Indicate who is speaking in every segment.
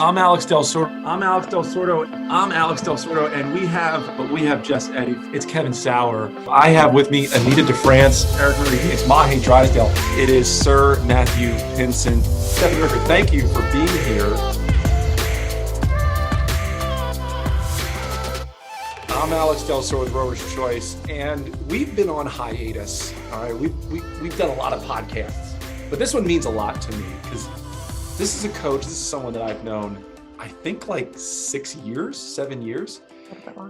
Speaker 1: I'm Alex Del Sordo. And we have Jess Eddy. It's Kevin Sauer. I have with me Anita DeFrance, Eric Rudy. It's Mahe Drysdale. It is Sir Matthew Pinson. Stephanie Rickard, thank you for being here. I'm Alex Del Sordo with Rower's Choice, and we've been on hiatus. All right, we've done a lot of podcasts, but this one means a lot to me because this is a coach. This is someone that I've known, I think, like 7 years.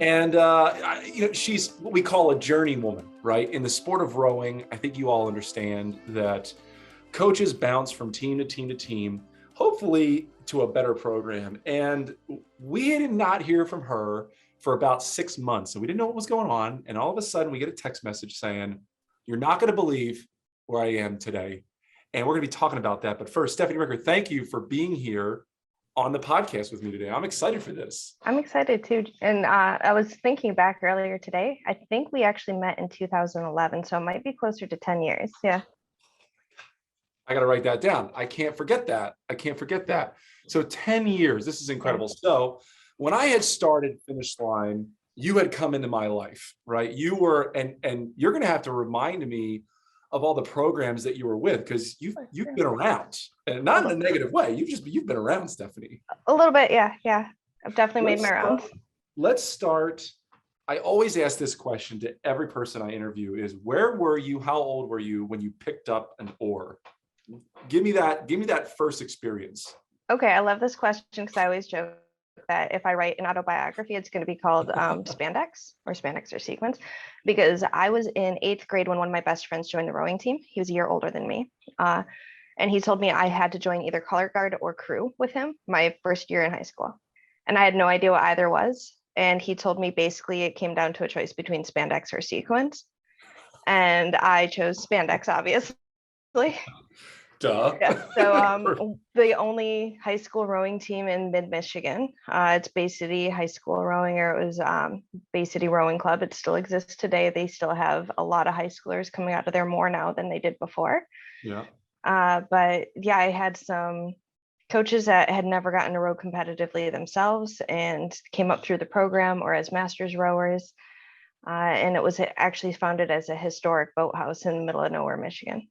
Speaker 1: And, she's what we call a journey woman, right? In the sport of rowing, I think you all understand that coaches bounce from team to team to team, hopefully to a better program. And we did not hear from her for about 6 months. So we didn't know what was going on. And all of a sudden we get a text message saying, "You're not going to believe where I am today." And we're going to be talking about that. But first, Stephanie Rickard, thank you for being here on the podcast with me today. I'm excited for this.
Speaker 2: I'm excited too. And I was thinking back earlier today. I think we actually met in 2011. So it might be closer to 10 years. Yeah.
Speaker 1: I got to write that down. I can't forget that. So 10 years. This is incredible. So when I had started Finish Line, you had come into my life, right? You were, and you're going to have to remind me of all the programs that you were with, because you've been around, and not in a negative way. You've been around, Stephanie.
Speaker 2: A little bit, yeah. I've definitely made my rounds.
Speaker 1: Let's start. I always ask this question to every person I interview: is where were you? How old were you when you picked up an oar? Give me that first experience.
Speaker 2: Okay, I love this question because I always joke that if I write an autobiography, it's going to be called Spandex or Sequence, because I was in 8th grade when one of my best friends joined the rowing team. He was a year older than me. And he told me I had to join either color guard or crew with him my first year in high school. And I had no idea what either was. And he told me basically it came down to a choice between Spandex or Sequence. And I chose Spandex, obviously.
Speaker 1: Duh.
Speaker 2: Yeah, so the only high school rowing team in mid-Michigan. It's Bay City High School Rowing, or it was Bay City Rowing Club. It still exists today. They still have a lot of high schoolers coming out of there more now than they did before.
Speaker 1: Yeah.
Speaker 2: But yeah, I had some coaches that had never gotten to row competitively themselves and came up through the program or as masters rowers. And it was actually founded as a historic boathouse in the middle of nowhere, Michigan.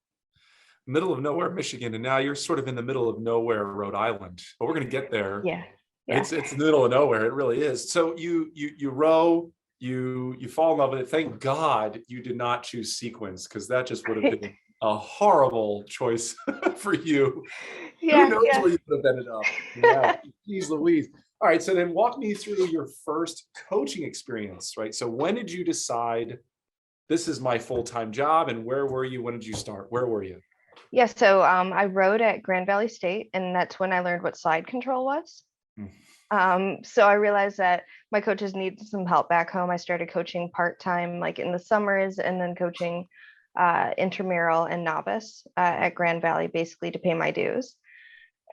Speaker 1: Middle of nowhere, Michigan, and now you're sort of in the middle of nowhere, Rhode Island. But we're going to get there.
Speaker 2: Yeah.
Speaker 1: It's the middle of nowhere. It really is. So you row, you fall in love with it. Thank God you did not choose Sequence, because that just would have been a horrible choice for you.
Speaker 2: Yeah,
Speaker 1: who knows where you would have ended up? Yeah, geez Louise. All right, so then walk me through your first coaching experience, right? So when did you decide this is my full-time job, and where were you? When did you start? Where were you?
Speaker 2: Yeah, so I rowed at Grand Valley State, and that's when I learned what slide control was. So I realized that my coaches needed some help back home. I started coaching part-time, like in the summers, and then coaching intramural and novice at Grand Valley, basically to pay my dues.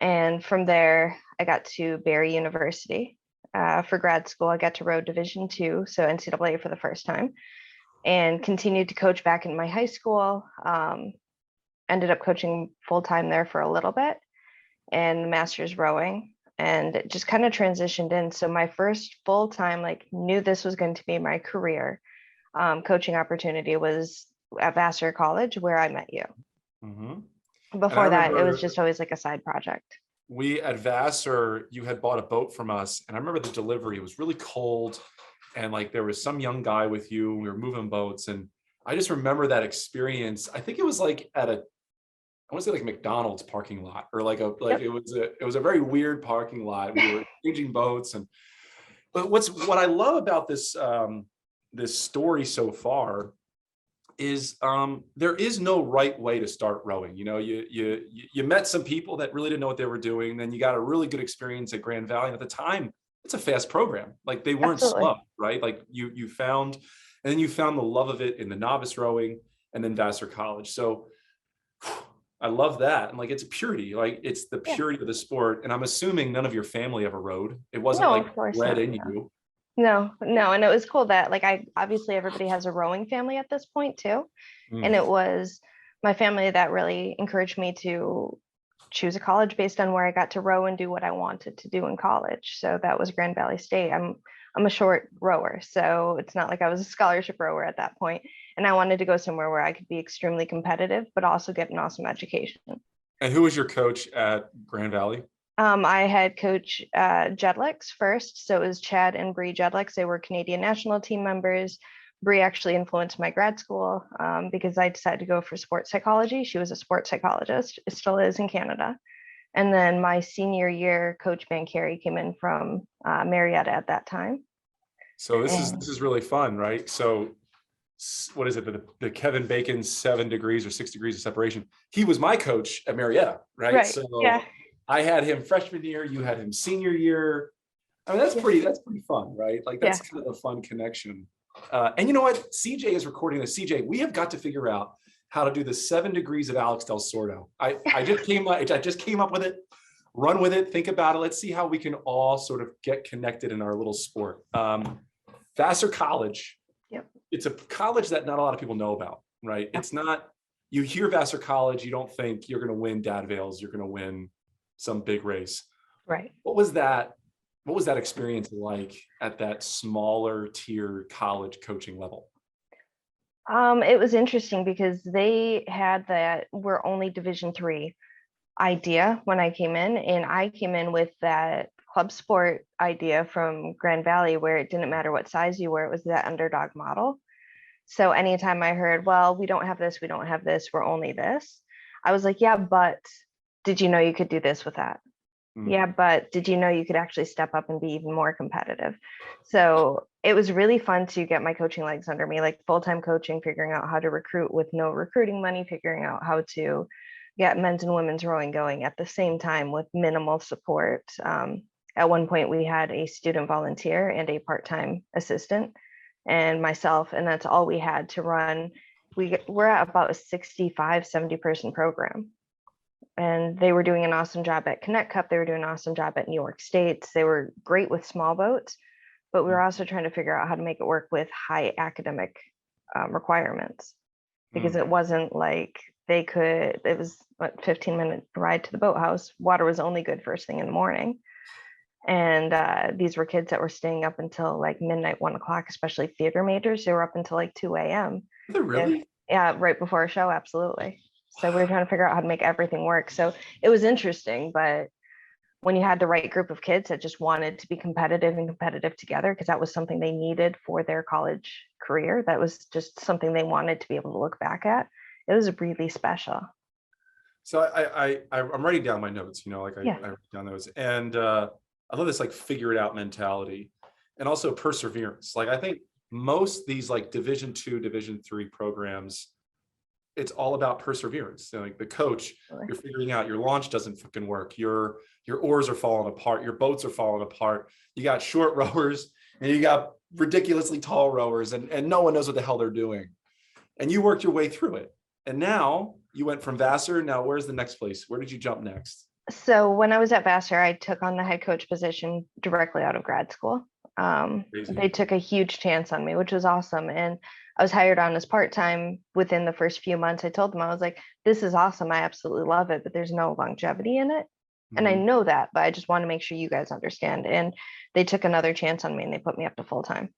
Speaker 2: And from there, I got to Bryant University for grad school. I got to row Division II, so NCAA for the first time, and continued to coach back in my high school. Ended up coaching full-time there for a little bit and masters rowing, and it just kind of transitioned in. So my first full-time, knew this was going to be my career, coaching opportunity was at Vassar College, where I met you.
Speaker 1: Mm-hmm.
Speaker 2: Before that, it was just always like a side project.
Speaker 1: We at Vassar, you had bought a boat from us, and I remember the delivery. It was really cold, and there was some young guy with you, and we were moving boats, and I just remember that experience. I think it was at I want to say McDonald's parking lot, or
Speaker 2: Yep.
Speaker 1: it was a very weird parking lot. We were changing boats, but what I love about this this story so far is there is no right way to start rowing. You met some people that really didn't know what they were doing. Then you got a really good experience at Grand Valley. And at the time, it's a fast program. They weren't slow, right? You found the love of it in the novice rowing, and then Vassar College. So I love that. And it's purity, it's the purity of the sport. And I'm assuming none of your family ever rowed. It wasn't bred in you.
Speaker 2: No. And it was cool that obviously everybody has a rowing family at this point too. And it was my family that really encouraged me to choose a college based on where I got to row and do what I wanted to do in college. So that was Grand Valley State. I'm a short rower, so it's not like I was a scholarship rower at that point. And I wanted to go somewhere where I could be extremely competitive, but also get an awesome education.
Speaker 1: And who was your coach at Grand Valley?
Speaker 2: I had coach Jedlicks first. So it was Chad and Bree Jedlicks. They were Canadian national team members. Bree actually influenced my grad school because I decided to go for sports psychology. She was a sports psychologist. It still is in Canada. And then my senior year, Coach Bancarey came in from Marietta at that time.
Speaker 1: So this is really fun, right? So what is it? The Kevin Bacon 7 degrees or 6 degrees of separation. He was my coach at Marietta, right? So
Speaker 2: yeah.
Speaker 1: I had him freshman year. You had him senior year. I mean, that's pretty fun, right? Like that's kind of a fun connection. And you know what? CJ is recording this. CJ, we have got to figure out how to do the 7 degrees of Alex Del Sordo. I just came up with it. Run with it. Think about it. Let's see how we can all sort of get connected in our little sport. Vassar College.
Speaker 2: Yep.
Speaker 1: It's a college that not a lot of people know about, right? It's not. You hear Vassar College, you don't think you're going to win Dad Vales. You're going to win some big race.
Speaker 2: Right.
Speaker 1: What was that experience like at that smaller tier college coaching level?
Speaker 2: It was interesting because they had that we're only Division III idea when I came in, and I came in with that club sport idea from Grand Valley where it didn't matter what size you were, it was that underdog model. So anytime I heard, well, we don't have this, we're only this, I was like, yeah, but did you know you could do this with that? Yeah, but did you know you could actually step up and be even more competitive? So it was really fun to get my coaching legs under me, like full-time coaching, figuring out how to recruit with no recruiting money, figuring out how to get men's and women's rowing going at the same time with minimal support. At one point, we had a student volunteer and a part-time assistant and myself, and that's all we had to run. We're at about a 65, 70 person program. And they were doing an awesome job at Connect Cup. They were doing an awesome job at New York States. They were great with small boats, but we were also trying to figure out how to make it work with high academic requirements, because it wasn't like it was a 15-minute ride to the boathouse. Water was only good first thing in the morning. And these were kids that were staying up until like midnight, 1 o'clock, especially theater majors. They were up until like 2 a.m.
Speaker 1: Really?
Speaker 2: Yeah, right before a show. Absolutely. So we were trying to figure out how to make everything work. So it was interesting, but when you had the right group of kids that just wanted to be competitive and competitive together, because that was something they needed for their college career, that was just something they wanted to be able to look back at. It was really special.
Speaker 1: So I'm writing down my notes, I write down those, and I love this like figure it out mentality, and also perseverance. Like I think most these like Division II, Division III programs, it's all about perseverance. So like the coach, you're figuring out your launch doesn't fucking work. Your oars are falling apart. Your boats are falling apart. You got short rowers and you got ridiculously tall rowers, and no one knows what the hell they're doing. And you worked your way through it. And now you went from Vassar. Now where's the next place? Where did you jump next?
Speaker 2: So when I was at Vassar, I took on the head coach position directly out of grad school. They took a huge chance on me, which was awesome. And I was hired on as part-time within the first few months. I told them, I was like, this is awesome. I absolutely love it, but there's no longevity in it. And I know that, but I just want to make sure you guys understand. And they took another chance on me and they put me up to full-time.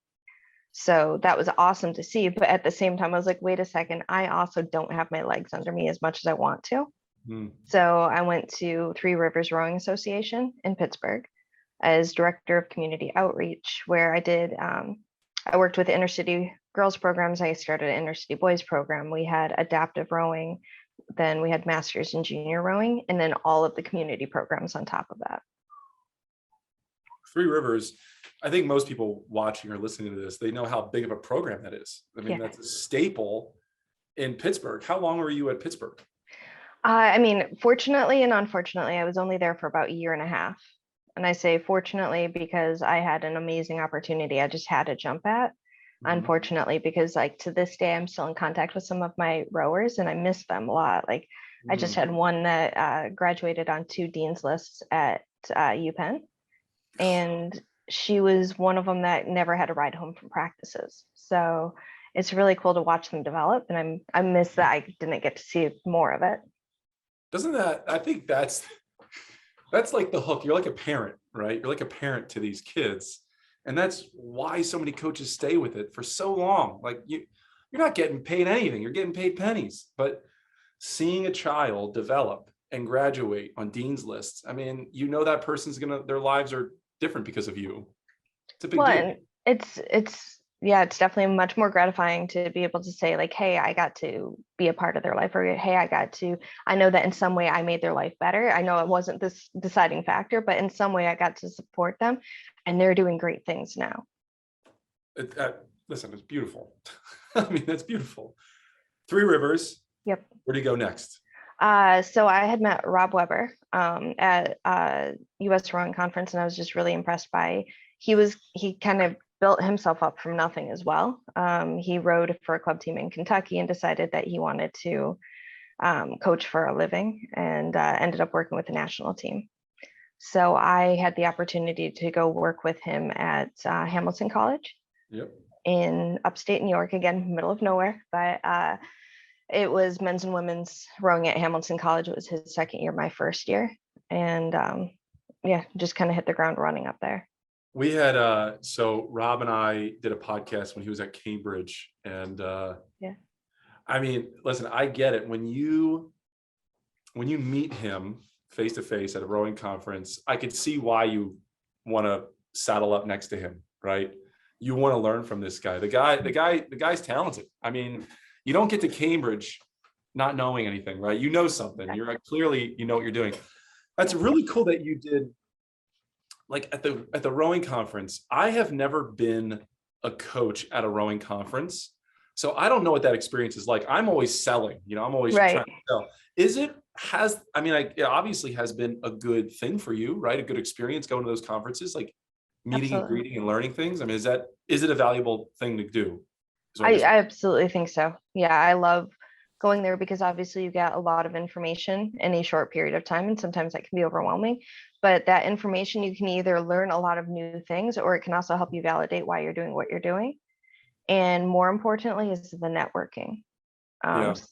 Speaker 2: So that was awesome to see. But at the same time, I was like, wait a second, I also don't have my legs under me as much as I want to. So I went to Three Rivers Rowing Association in Pittsburgh as director of community outreach, where I worked with inner city girls programs. I started an inner city boys program. We had adaptive rowing, then we had masters in junior rowing, and then all of the community programs on top of that.
Speaker 1: Three Rivers, I think most people watching or listening to this, they know how big of a program that is. I mean, that's a staple in Pittsburgh. How long were you at Pittsburgh?
Speaker 2: I mean, fortunately and unfortunately, I was only there for about a year and a half. And I say fortunately because I had an amazing opportunity I just had to jump at. Unfortunately, because like to this day, I'm still in contact with some of my rowers and I miss them a lot. Like I just had one that graduated on 2 dean's lists at UPenn. And she was one of them that never had a ride home from practices. So it's really cool to watch them develop. And I miss that I didn't get to see more of it.
Speaker 1: Doesn't that, I think that's like the hook. You're like a parent, right? You're like a parent to these kids. And that's why so many coaches stay with it for so long. Like you're not getting paid anything. You're getting paid pennies. But seeing a child develop and graduate on dean's lists, I mean, that person's their lives are different because of you. It's a big
Speaker 2: Well,
Speaker 1: deal.
Speaker 2: and it's yeah, it's definitely much more gratifying to be able to say like, hey, I got to be a part of their life, or hey, I know that in some way I made their life better. I know it wasn't this deciding factor, but in some way I got to support them, and they're doing great things now.
Speaker 1: Listen, it's beautiful. I mean, that's beautiful. Three Rivers.
Speaker 2: Yep.
Speaker 1: Where do you go next?
Speaker 2: So I had met Rob Weber at US Rowing Conference, and I was just really impressed by he kind of built himself up from nothing as well. He rowed for a club team in Kentucky and decided that he wanted to coach for a living, and ended up working with the national team. So I had the opportunity to go work with him at Hamilton College.
Speaker 1: Yep.
Speaker 2: In upstate New York, again, middle of nowhere, but it was men's and women's rowing at Hamilton College. It was his second year, my first year. And just kind of hit the ground running up there.
Speaker 1: We had, so Rob and I did a podcast when he was at Cambridge. And I mean, listen, I get it. When you meet him face to face at a rowing conference, I could see why you want to saddle up next to him, right? You want to learn from this guy. The guy's talented. I mean, you don't get to Cambridge not knowing anything, right? You know something. You're like, clearly, you know what you're doing. That's really cool that you did, like at the rowing conference. I have never been a coach at a rowing conference, so I don't know what that experience is like. I'm always selling, I'm always trying to sell. It obviously has been a good thing for you, right? A good experience going to those conferences, like meeting and greeting and learning things. I mean, is it a valuable thing to do?
Speaker 2: I absolutely think so. Yeah, I love going there because obviously you get a lot of information in a short period of time, and sometimes that can be overwhelming. But that information, you can either learn a lot of new things, or it can also help you validate why you're doing what you're doing. And more importantly is the networking.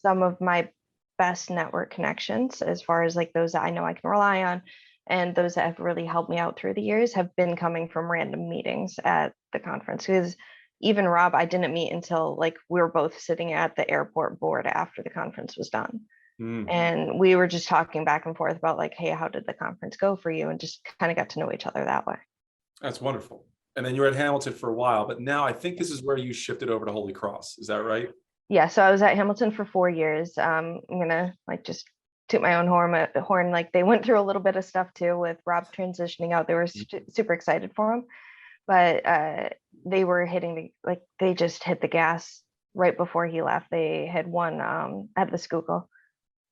Speaker 2: Some of my best network connections, as far as like those that I know I can rely on, and those that have really helped me out through the years, have been coming from random meetings at the conference. Because even Rob, I didn't meet until like we were both sitting at the airport board after the conference was done. And we were just talking back and forth about like, hey, how did the conference go for you? And just kind of got to know each other that way.
Speaker 1: That's wonderful. And then you were at Hamilton for a while, but now I think this is where you shifted over to Holy Cross. Is that right?
Speaker 2: Yeah. So I was at Hamilton for 4 years. I'm gonna like just toot my own horn. Like they went through a little bit of stuff too with Rob transitioning out. They were super excited for him, but they were they just hit the gas right before he left. They had won at the Schuylkill,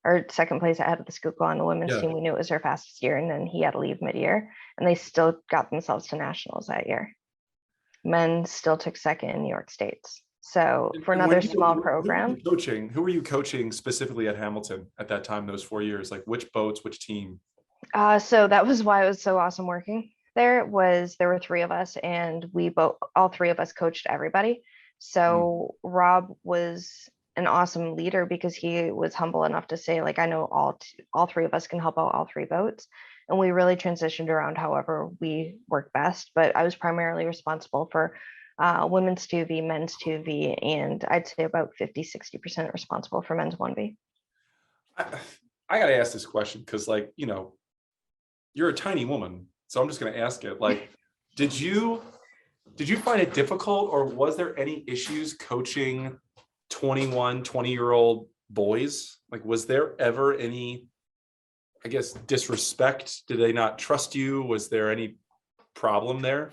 Speaker 2: or second place ahead of the Schuylkill on the women's team. We knew it was their fastest year, and then he had to leave mid-year, and they still got themselves to nationals that year. Men still took second in New York States. So for another small program.
Speaker 1: Who were you coaching specifically at Hamilton at that time, those 4 years? Like which boats, which team?
Speaker 2: So that was why it was so awesome working there were three of us, and all three of us coached everybody. So Rob was an awesome leader because he was humble enough to say, like, I know all three of us can help out all three boats. And we really transitioned around however we work best. But I was primarily responsible for women's 2V, men's 2V, and I'd say about 50-60% responsible for men's 1V.
Speaker 1: I got to ask this question because, like, you're a tiny woman. So I'm just going to ask it. Like, did you find it difficult, or was there any issues coaching 20-year-old boys? Like, was there ever any, I guess, disrespect? Did they not trust you? Was there any problem there?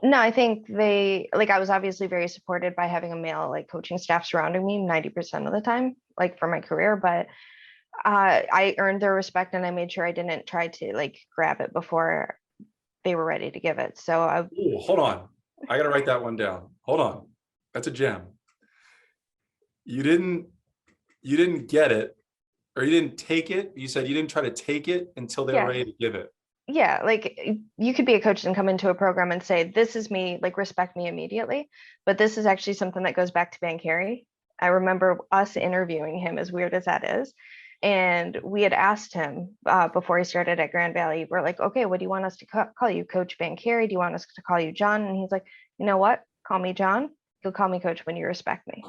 Speaker 2: No, I think I was obviously very supported by having a male like coaching staff surrounding me 90% of the time, like for my career, but I earned their respect, and I made sure I didn't try to like grab it before they were ready to give it. So
Speaker 1: hold on. I got to write that one down. Hold on. That's a gem. You didn't get it, or you didn't take it. You said you didn't try to take it until they were ready to give it.
Speaker 2: Yeah, like you could be a coach and come into a program and say, this is me, like respect me immediately. But this is actually something that goes back to Van Carey. I remember us interviewing him, as weird as that is. And we had asked him before he started at Grand Valley, we're like, okay, what do you want us to call you? Coach Van Carey? Do you want us to call you John? And he's like, you know what? Call me John. You'll call me Coach when you respect me.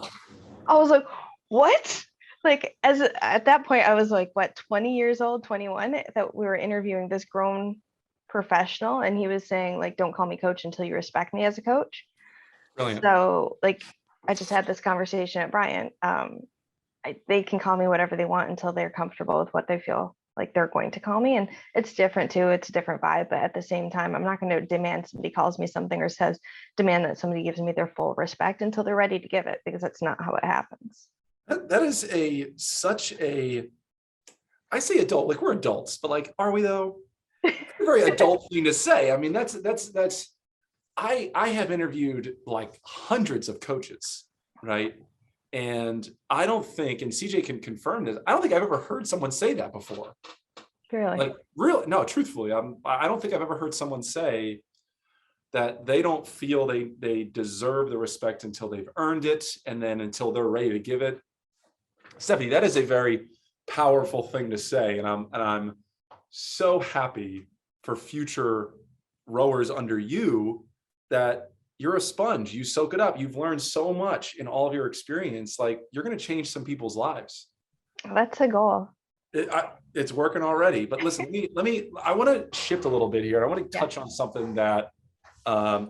Speaker 2: I was like, what? Like, at that point, I was like, what, 20 years old, 21, that we were interviewing this grown professional. And he was saying, like, don't call me coach until you respect me as a coach.
Speaker 1: Brilliant.
Speaker 2: So, like, I just had this conversation at Bryant. They can call me whatever they want until they're comfortable with what they feel like they're going to call me. And it's different too. It's a different vibe. But at the same time, I'm not going to demand somebody calls me something or demand that somebody gives me their full respect until they're ready to give it, because that's not how it happens.
Speaker 1: That is I say adult, like we're adults, but like, are we though? It's a very adult thing to say. I mean, I have interviewed like hundreds of coaches, right? And I don't think, and CJ can confirm this, I don't think I've ever heard someone say that before.
Speaker 2: Really?
Speaker 1: Like, really? No, truthfully, I don't think I've ever heard someone say that they don't feel they deserve the respect until they've earned it, and then until they're ready to give it. Stephanie, that is a very powerful thing to say, and I'm so happy for future rowers under you that you're a sponge. You soak it up. You've learned so much in all of your experience. Like, you're going to change some people's lives.
Speaker 2: That's a goal.
Speaker 1: It's working already. But listen, I want to shift a little bit here. I want to touch on something that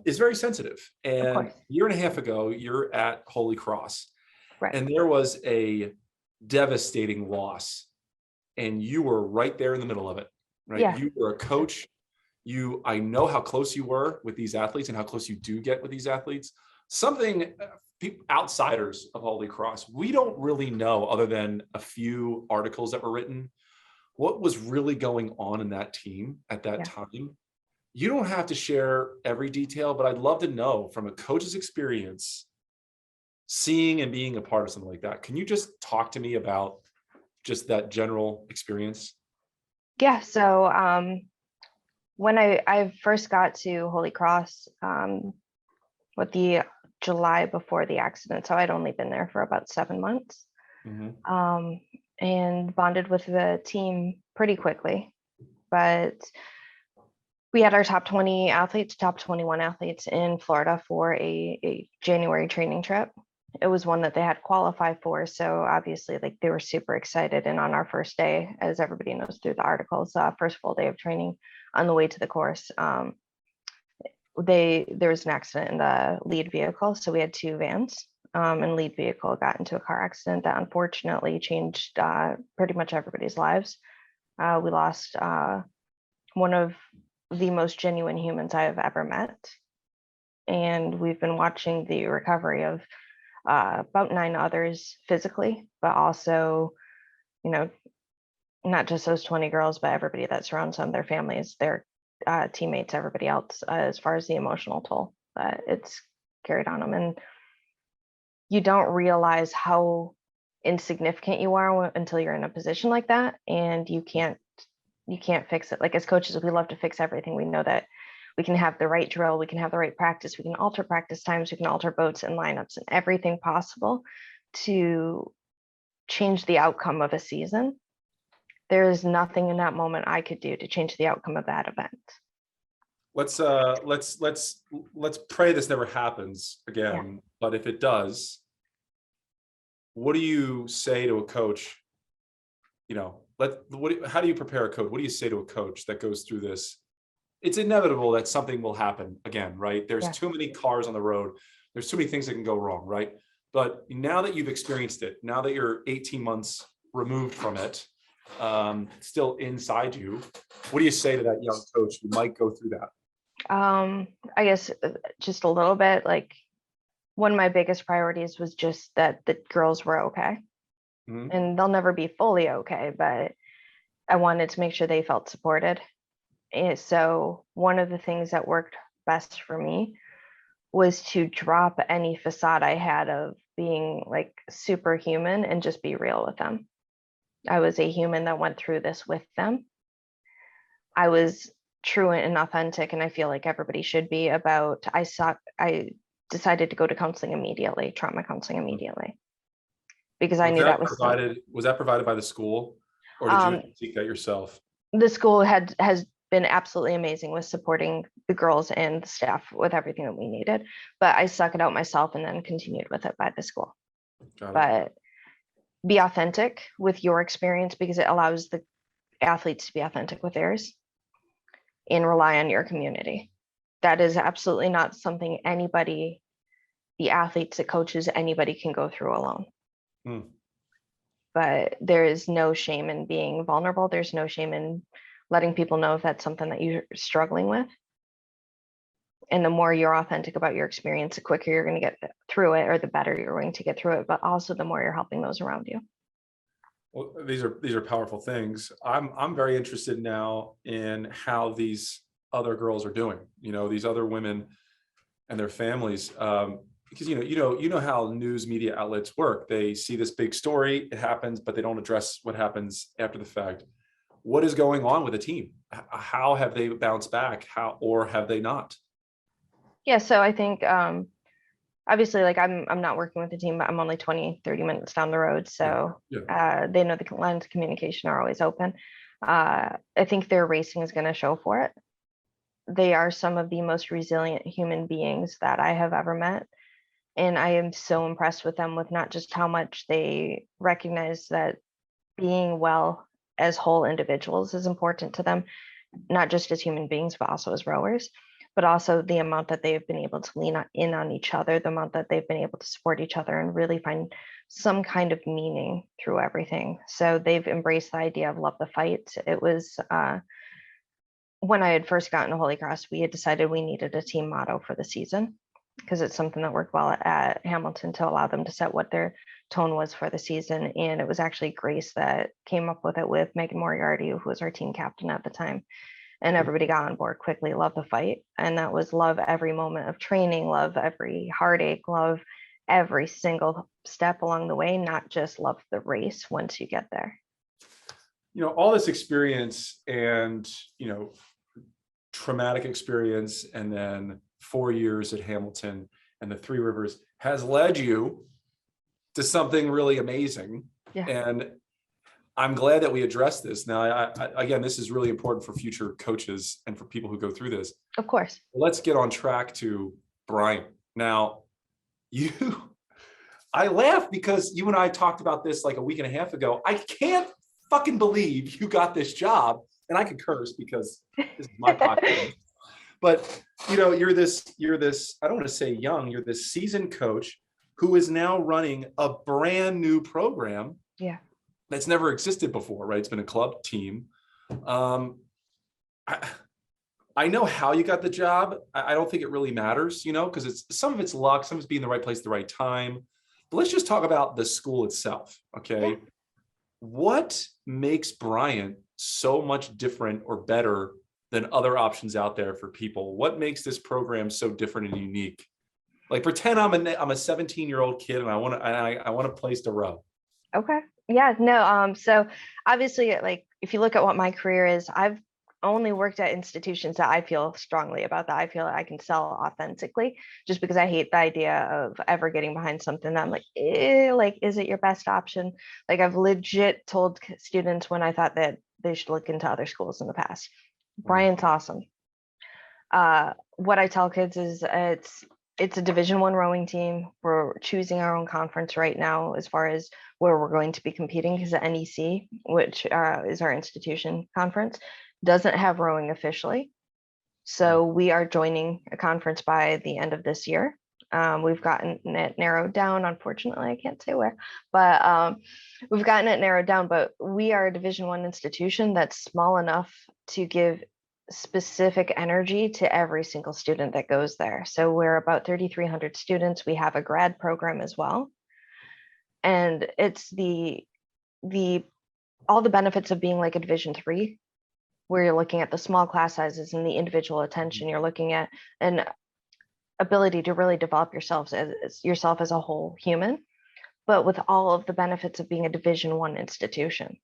Speaker 1: is very sensitive. And a year and a half ago, you're at Holy Cross.
Speaker 2: Right.
Speaker 1: And there was a devastating loss. And you were right there in the middle of it, right?
Speaker 2: Yeah.
Speaker 1: You were a coach. I know how close you were with these athletes and how close you do get with these athletes. Something outsiders of Holy Cross, we don't really know, other than a few articles that were written, what was really going on in that team at that time. You don't have to share every detail, but I'd love to know from a coach's experience, seeing and being a part of something like that. Can you just talk to me about just that general experience?
Speaker 2: Yeah. So, when I first got to Holy Cross, with the July before the accident, so I'd only been there for about 7 months, and bonded with the team pretty quickly. But we had our top 20 athletes, top 21 athletes in Florida for a January training trip. It was one that they had qualified for. So obviously, like, they were super excited. And on our first day, as everybody knows through the articles, first full day of training, on the way to the course, there was an accident in the lead vehicle. So we had two vans, and lead vehicle got into a car accident that unfortunately changed pretty much everybody's lives. We lost one of the most genuine humans I have ever met. And we've been watching the recovery of about 9 others physically, but also, not just those 20 girls, but everybody that surrounds them, their families, their teammates, everybody else, as far as the emotional toll that it's carried on them. And you don't realize how insignificant you are until you're in a position like that, and you can't fix it. Like, as coaches, we love to fix everything. We know that we can have the right drill, we can have the right practice, we can alter practice times, we can alter boats and lineups and everything possible to change the outcome of a season. There is nothing in that moment I could do to change the outcome of that event.
Speaker 1: Let's pray this never happens again. Yeah. But if it does, what do you say to a coach? How do you prepare a coach? What do you say to a coach that goes through this? It's inevitable that something will happen again, right? There's too many cars on the road. There's too many things that can go wrong, right? But now that you've experienced it, now that you're 18 months removed from it, still inside you, what do you say to that young coach who might go through that?
Speaker 2: I guess just a little bit, like, one of my biggest priorities was just that the girls were okay. Mm-hmm. And they'll never be fully okay, but I wanted to make sure they felt supported. And so one of the things that worked best for me was to drop any facade I had of being like superhuman and just be real with them. I was a human that went through this with them. I was true and authentic, and I feel like everybody should be about, I decided to go to counseling immediately, trauma counseling immediately, because I knew that was
Speaker 1: provided. Was that provided by the school? Or did you seek that yourself?
Speaker 2: The school has been absolutely amazing with supporting the girls and the staff with everything that we needed, but I suck it out myself and then continued with it by the school.
Speaker 1: Got it.
Speaker 2: But be authentic with your experience, because it allows the athletes to be authentic with theirs, and rely on your community. That is absolutely not something anybody, the athletes, the coaches, anybody can go through alone.
Speaker 1: Hmm.
Speaker 2: But there is no shame in being vulnerable. There's no shame in letting people know if that's something that you're struggling with. And the more you're authentic about your experience, the quicker you're going to get through it, or the better you're going to get through it. But also the more you're helping those around you.
Speaker 1: Well, these are powerful things. I'm very interested now in how these other girls are doing. You know, these other women and their families, because you know how news media outlets work. They see this big story, it happens, but they don't address what happens after the fact. What is going on with the team? How have they bounced back? How, or have they not?
Speaker 2: Yeah, so I think obviously, like, I'm not working with the team, but I'm only 20-30 minutes down the road, so
Speaker 1: Yeah.
Speaker 2: they know the lines of communication are always open. I think their racing is going to show for it. They are some of the most resilient human beings that I have ever met, and I am so impressed with them, with not just how much they recognize that being well as whole individuals is important to them, not just as human beings, but also as rowers, but also the amount that they've been able to lean in on each other, the amount that they've been able to support each other and really find some kind of meaning through everything. So they've embraced the idea of love the fight. It was when I had first gotten to Holy Cross, we had decided we needed a team motto for the season, because it's something that worked well at Hamilton to allow them to set what their tone was for the season. And it was actually Grace that came up with it with Megan Moriarty, who was our team captain at the time. And everybody got on board quickly. Love the fight. And that was love every moment of training, love every heartache, love every single step along the way, not just love the race once you get there.
Speaker 1: You know, all this experience and, you know, traumatic experience, and then 4 years at Hamilton and the Three Rivers has led you to something really amazing.
Speaker 2: Yeah.
Speaker 1: And I'm glad that we addressed this. Now, I again, this is really important for future coaches and for people who go through this.
Speaker 2: Of course.
Speaker 1: Let's get on track to Bryant. Now, I laugh because you and I talked about this like a week and a half ago. I can't fucking believe you got this job. And I can curse because this is my podcast. But, you know, you're this, I don't want to say young, you're this seasoned coach who is now running a brand new program.
Speaker 2: Yeah.
Speaker 1: That's never existed before, right? It's been a club team. I know how you got the job. I don't think it really matters, you know, because it's some of it's luck, some of it's being in the right place at the right time. But let's just talk about the school itself, okay? Yeah. What makes Bryant so much different or better than other options out there for people? What makes this program so different and unique? Like, pretend I'm a 17-year-old kid and I want a place to row.
Speaker 2: Okay. Yeah, no. So obviously, like, if you look at what my career is, I've only worked at institutions that I feel strongly about, that I feel I can sell authentically, just because I hate the idea of ever getting behind something that I'm like, like, is it your best option? Like, I've legit told students when I thought that they should look into other schools in the past. Bryant's awesome. What I tell kids is it's a Division I rowing team. We're choosing our own conference right now as far as where we're going to be competing, because the NEC, which is our institution conference, doesn't have rowing officially. So we are joining a conference by the end of this year. We've gotten it narrowed down. Unfortunately, I can't say where, but we've gotten it narrowed down. But we are a Division I institution that's small enough to give specific energy to every single student that goes there. So we're about 3,300 students. We have a grad program as well. And it's all the benefits of being like a Division III, where you're looking at the small class sizes and the individual attention. You're looking at an ability to really develop yourself as a whole human, but with all of the benefits of being a Division I institution.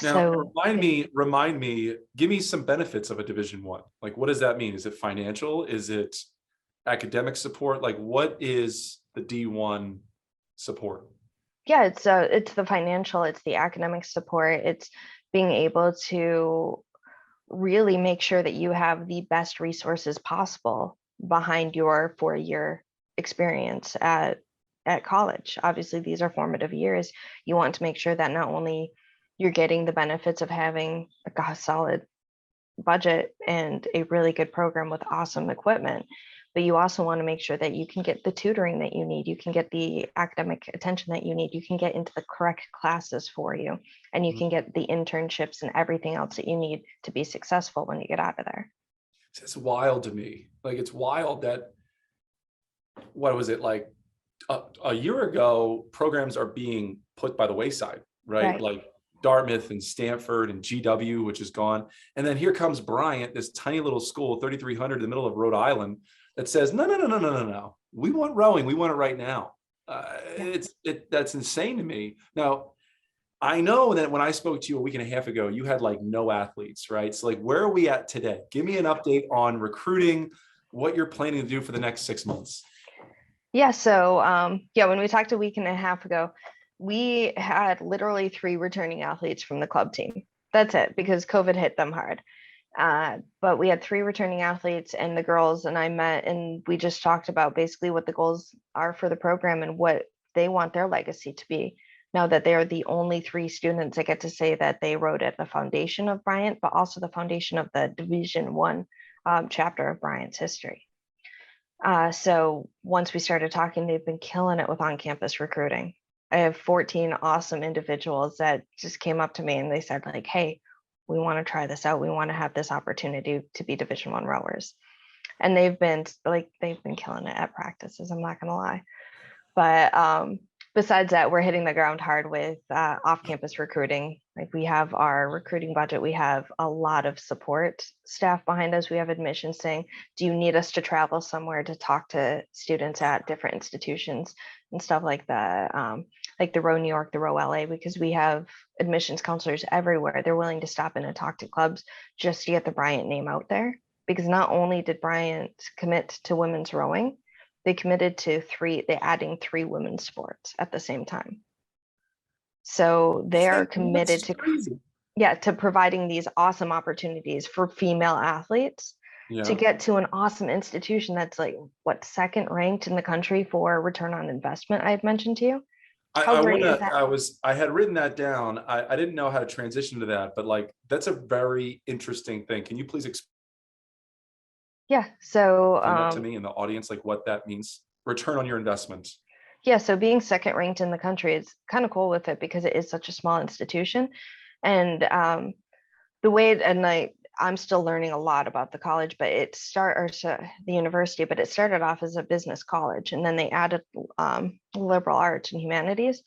Speaker 1: Now,
Speaker 2: So
Speaker 1: remind me, give me some benefits of a Division I. Like, what does that mean? Is it financial? Is it academic support? Like, what is the D1 support?
Speaker 2: Yeah, it's the financial, it's the academic support, it's being able to really make sure that you have the best resources possible behind your 4-year experience at college. Obviously, these are formative years. You want to make sure that not only you're getting the benefits of having a solid budget and a really good program with awesome equipment, but you also want to make sure that you can get the tutoring that you need, you can get the academic attention that you need, you can get into the correct classes for you, and you can get the internships and everything else that you need to be successful when you get out of there.
Speaker 1: It's wild to me. Like, it's wild that, what was it, like a year ago, programs are being put by the wayside, right? Like Dartmouth and Stanford and GW, which is gone. And then here comes Bryant, this tiny little school, 3,300 in the middle of Rhode Island, that says, no, no, no, no, no, no, no. We want rowing. We want it right now. That's insane to me. Now, I know that when I spoke to you a week and a half ago, you had like no athletes, right? So like, where are we at today? Give me an update on recruiting, what you're planning to do for the next 6 months.
Speaker 2: Yeah, so when we talked a week and a half ago, we had literally 3 returning athletes from the club team. That's it, because COVID hit them hard. But we had 3 returning athletes, and the girls and I met, and we just talked about basically what the goals are for the program and what they want their legacy to be. Now that they are the only 3 students that get to say that they rowed at the foundation of Bryant, but also the foundation of the Division I chapter of Bryant's history. So once we started talking, they've been killing it with on-campus recruiting. I have 14 awesome individuals that just came up to me and they said like, hey, we want to try this out. We want to have this opportunity to be Division I rowers. And they've been killing it at practices. I'm not going to lie. But besides that, we're hitting the ground hard with off-campus recruiting. Like, we have our recruiting budget. We have a lot of support staff behind us. We have admissions saying, do you need us to travel somewhere to talk to students at different institutions and stuff like that? Like the Row New York, the Row LA, because we have admissions counselors everywhere. They're willing to stop in and talk to clubs just to get the Bryant name out there. Because not only did Bryant commit to women's rowing, they committed to adding 3 women's sports at the same time. So they are committed to providing these awesome opportunities for female athletes to get to an awesome institution that's like, what, 2nd ranked in the country for return on investment, I had mentioned to you.
Speaker 1: I had written that down. I didn't know how to transition to that, but like, that's a very interesting thing. Can you please explain?
Speaker 2: Yeah. So
Speaker 1: to me and the audience, like, what that means, return on your investment.
Speaker 2: Yeah. So being 2nd ranked in the country is kind of cool with it because it is such a small institution. And the way, I'm still learning a lot about the college, but the university, but it started off as a business college, and then they added liberal arts and humanities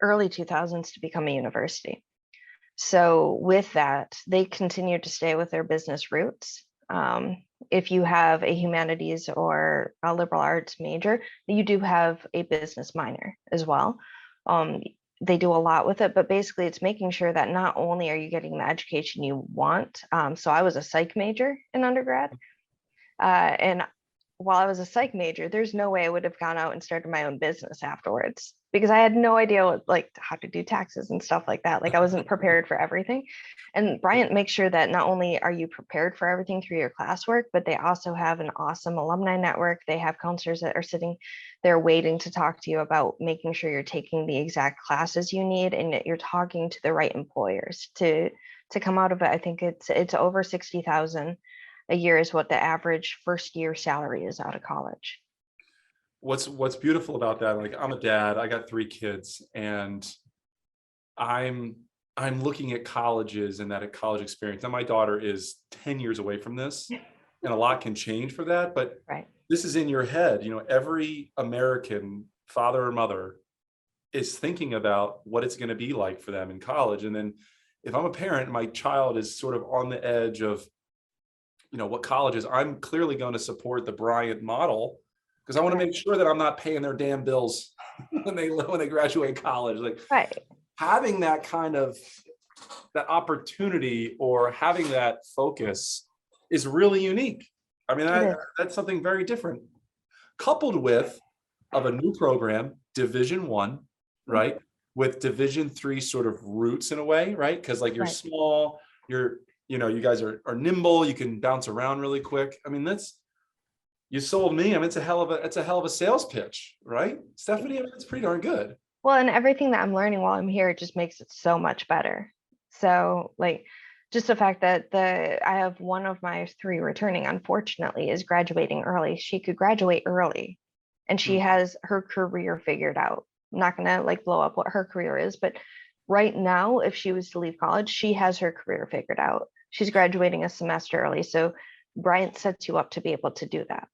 Speaker 2: early 2000s to become a university. So with that, they continue to stay with their business roots. If you have a humanities or a liberal arts major, you do have a business minor as well. They do a lot with it, but basically it's making sure that not only are you getting the education you want. So I was a psych major in undergrad. And while I was a psych major, there's no way I would have gone out and started my own business afterwards because I had no idea how to do taxes and stuff like that. Like, I wasn't prepared for everything. And Bryant makes sure that not only are you prepared for everything through your classwork, but they also have an awesome alumni network. They have counselors that are sitting there waiting to talk to you about making sure you're taking the exact classes you need and that you're talking to the right employers to come out of it. I think it's over 60,000 a year is what the average 1st year salary is out of college.
Speaker 1: What's beautiful about that, like, I'm a dad, I got 3 kids, and I'm looking at colleges and that college experience. And my daughter is 10 years away from this, and a lot can change for that, but this is in your head. Every American father or mother is thinking about what it's going to be like for them in college. And then if I'm a parent, my child is sort of on the edge of, what colleges, I'm clearly going to support the Bryant model because I want to make sure that I'm not paying their damn bills when they graduate college. Like, having that kind of that opportunity or having that focus is really unique. I mean, that's something very different, coupled with of a new program, Division I, right? With Division III sort of roots in a way, right? Because like you're small, you guys are nimble, you can bounce around really quick. I mean, you sold me. I mean, it's a hell of a sales pitch, right, Stephanie? I mean, it's pretty darn good.
Speaker 2: Well, and everything that I'm learning while I'm here just makes it so much better. So like just the fact that I have one of my 3 returning, unfortunately, is graduating early. She could graduate early and she has her career figured out. I'm not gonna like blow up what her career is, but right now, if she was to leave college, she has her career figured out. She's graduating a semester early. So Bryant sets you up to be able to do that.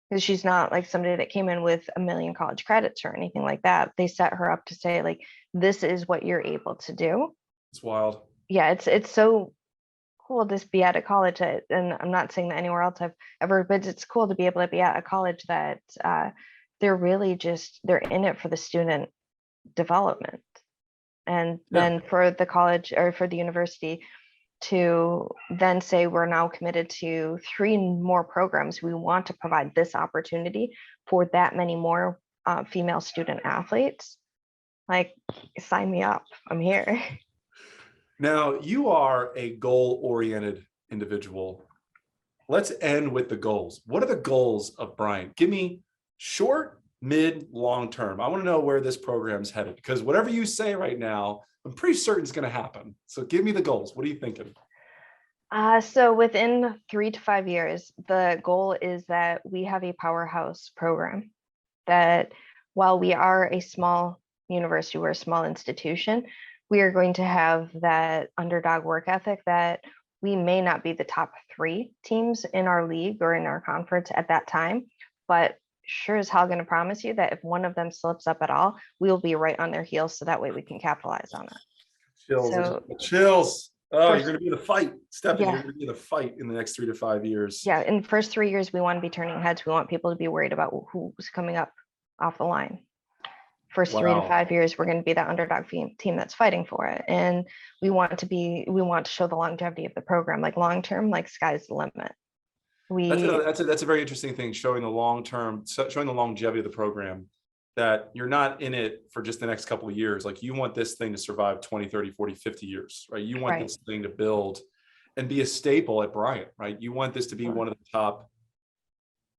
Speaker 2: Because she's not like somebody that came in with a million college credits or anything like that. They set her up to say, like, this is what you're able to do.
Speaker 1: It's wild.
Speaker 2: Yeah, it's so cool to be at a college and I'm not saying that anywhere else I've ever, but it's cool to be able to be at a college that they're in it for the student development. And then for the college or for the university to then say we're now committed to 3 more programs. We want to provide this opportunity for that many more female student athletes. Like, sign me up. I'm here.
Speaker 1: Now, you are a goal-oriented individual. Let's end with the goals. What are the goals of Bryant? Give me short, mid, long term. I want to know where this program's headed, because whatever you say right now, I'm pretty certain it's going to happen. So give me the goals. What are you thinking?
Speaker 2: So within 3 to 5 years, the goal is that we have a powerhouse program, that while we are a small university, we're a small institution, we are going to have that underdog work ethic that we may not be the top 3 teams in our league or in our conference at that time, but sure as hell going to promise you that if one of them slips up at all, we'll be right on their heels. So that way we can capitalize on it.
Speaker 1: Chills. Oh, you're going to be in the fight, Stephanie. You're going to be in the fight in the next 3 to 5 years.
Speaker 2: Yeah. In the first 3 years, we want to be turning heads. We want people to be worried about who's coming up off the line. First 3 to 5 years, we're going to be that underdog team that's fighting for it. And we want to show the longevity of the program, like long term, like sky's the limit.
Speaker 1: That's a very interesting thing, showing the longevity of the program, that you're not in it for just the next couple of years. Like, you want this thing to survive 20, 30, 40, 50 years, right? You want this thing to build and be a staple at Bryant, right? You want this to be one of the top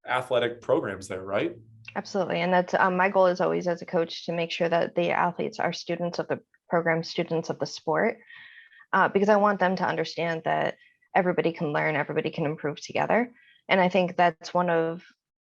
Speaker 1: athletic programs there, right?
Speaker 2: Absolutely. And that's my goal is always, as a coach, to make sure that the athletes are students of the program, students of the sport, because I want them to understand that everybody can learn, everybody can improve together. And I think that's one of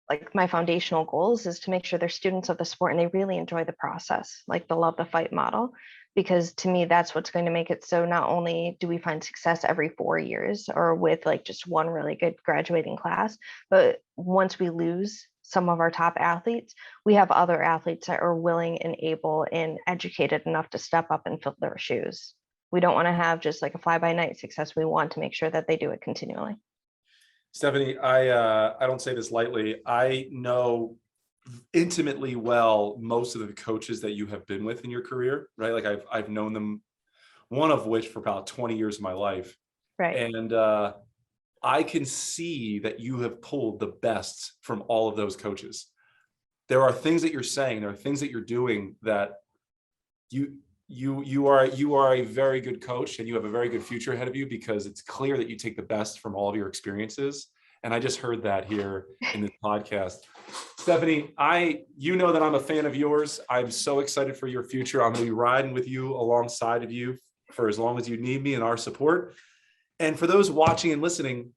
Speaker 2: like my foundational goals, is to make sure they're students of the sport and they really enjoy the process, like the love the fight model, because to me, that's what's going to make it so not only do we find success every 4 years or with like just one really good graduating class, but once we lose some of our top athletes, we have other athletes that are willing and able and educated enough to step up and fill their shoes. We don't want to have just like a fly-by-night success. We want to make sure that they do it continually.
Speaker 1: Stephanie, I don't say this lightly. I know intimately well most of the coaches that you have been with in your career, right? Like I've known them, one of which for about 20 years of my life.
Speaker 2: Right.
Speaker 1: And I can see that you have pulled the best from all of those coaches. There are things that you're saying, there are things that you're doing that you are a very good coach, and you have a very good future ahead of you, because it's clear that you take the best from all of your experiences. And I just heard that here in this podcast. Stephanie, you know that I'm a fan of yours. I'm so excited for your future. I'm going to be riding with you, alongside of you, for as long as you need me and our support. And for those watching and listening,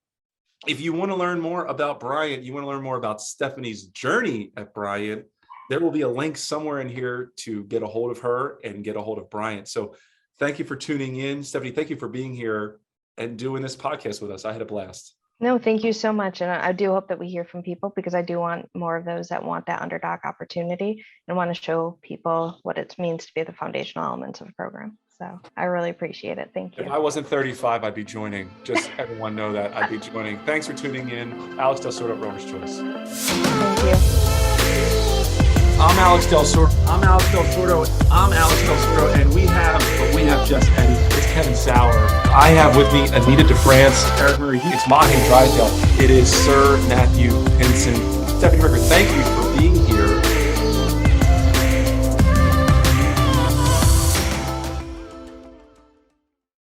Speaker 1: if you want to learn more about Bryant, you want to learn more about Stephanie's journey at Bryant, there will be a link somewhere in here to get a hold of her and get a hold of Bryant. So thank you for tuning in. Stephanie, thank you for being here and doing this podcast with us. I had a blast.
Speaker 2: No, thank you so much. And I do hope that we hear from people, because I do want more of those that want that underdog opportunity and want to show people what it means to be the foundational elements of the program. So I really appreciate it. Thank you.
Speaker 1: If I wasn't 35, I'd be joining. Just everyone know that I'd be joining. Thanks for tuning in. Alex Del Sordo, Rover's Choice.
Speaker 2: Thank you.
Speaker 1: I'm Alex Del Sordo. And we have Jess Eddy. It's Kevin Sauer. I have with me Anita DeFrance, Eric Murray. It's Mahi Drysdale. It is Sir Matthew Pinson. Stephanie Ricker, thank you for being